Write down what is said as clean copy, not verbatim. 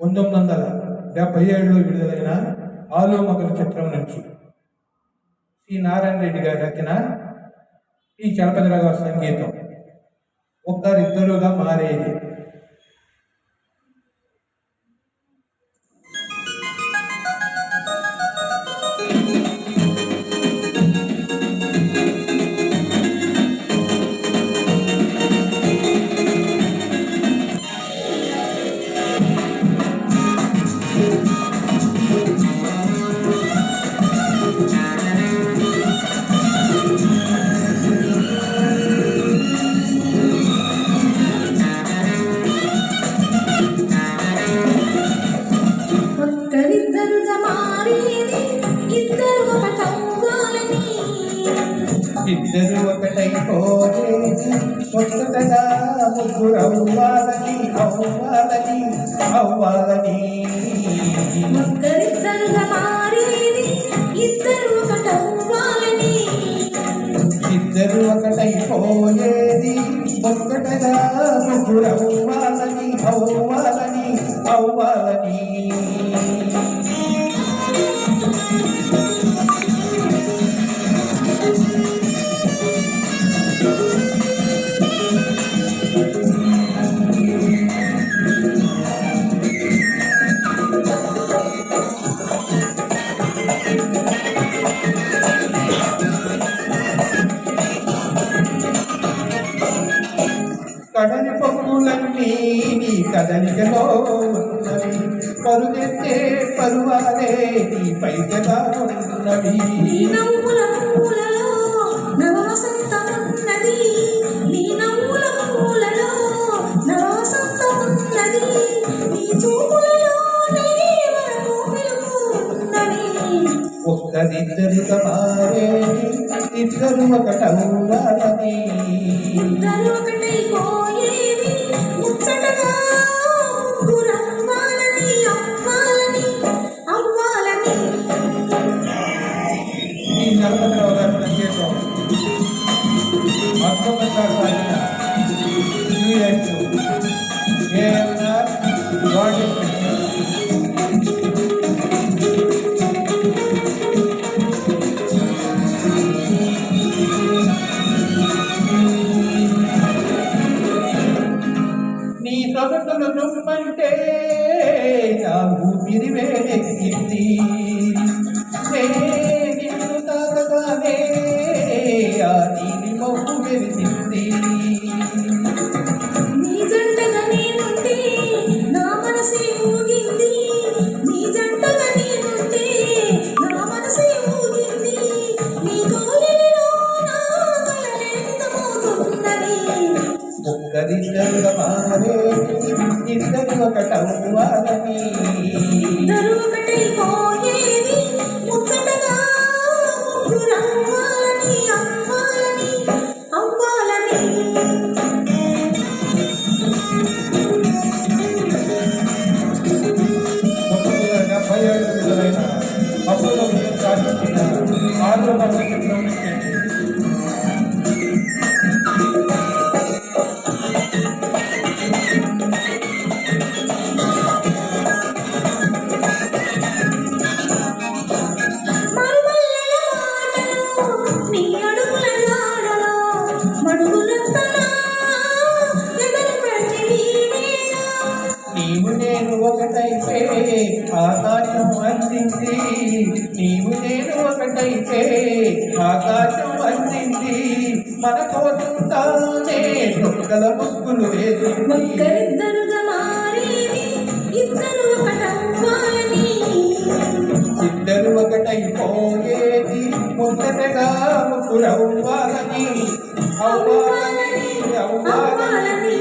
1977లో విడుదలైన ఆలు మగలు చిత్రం నుంచి సి నారాయణ రెడ్డి గారి రచన, పి చలపతిరావు గారి సంగీతం. ఒక్కరిద్దరుగా మారేది. ఇద్దరు ఒకటైపోయేది, ఒక్కటగా ముగ్గురు అవ్వాలని అవ్వాలని అవ్వాలని. ఒక్కరిద్దరుగా మారేది, ఇద్దరు ఒకటవ్వాలని. ఇద్దరు ఒకటైపోయేది, ఒక్కటగా ముగ్గురు అవ్వాలని అవ్వాలని అవ్వాలని. కడలి పప్పులన్నీ నీ కదలికలో ఉన్నవి, పరుగెత్తే పరువాలే నీ పైకగా ఉన్నవి. ఒక్కరిద్దరుగా మారేది, ఇద్దరు ఒకటవ్వాలని. ఇద్దరు ఒకటైపోయేది, ముచ్చటగా ముగ్గురు అవ్వాలని అవ్వాలని అవ్వాలని. ఈ చలపతిరావు గారి సంగీతం, అద్భుతంగా సాగిన డ్యూయట్ ఏఎన్ఆర్ గాడ్. నీ సొగసులు దుమ్మంటే నా ఊపిరి వేడెక్కింది, నిన్ను తాకగానే ఆ నీలి మొక్కు మెరిసింది. నీ జంటగా నేనుంటే నా మనసే ఊగింది, నీ జంటగా నేనుంటే నా మనసే ఊగింది. నీ కోరిలో నా కలలెంత మోగుతున్నది. ఒక్కరిద్దరుగా మారేది, ఇద్దరు ఒకటవ్వాలని. ఇద్దరు ఒకటైపోయేది, ముచ్చటగా ముగ్గురు అవ్వాలని అవ్వాలని అవ్వాలని. విడుదలైన అప్పులో సాధించిన ఆలు మగలు చిత్రం నుంచి నీవు నేను ఒకటైతే ఆకాశం అందింది, నీవు నేను ఒకటైతే ఆకాశం అందింది. మన కోసం తానే చుక్కల ముగ్గులు వేసింది. ఒక్కరిద్దరుగా మారేది, ఇద్దరు ఒకటవ్వాలని. ఇద్దరు ఒకటైపోయేది, ముద్దటగా ముగ్గురు అవ్వాలని అవ్వాలని అవ్వాలని.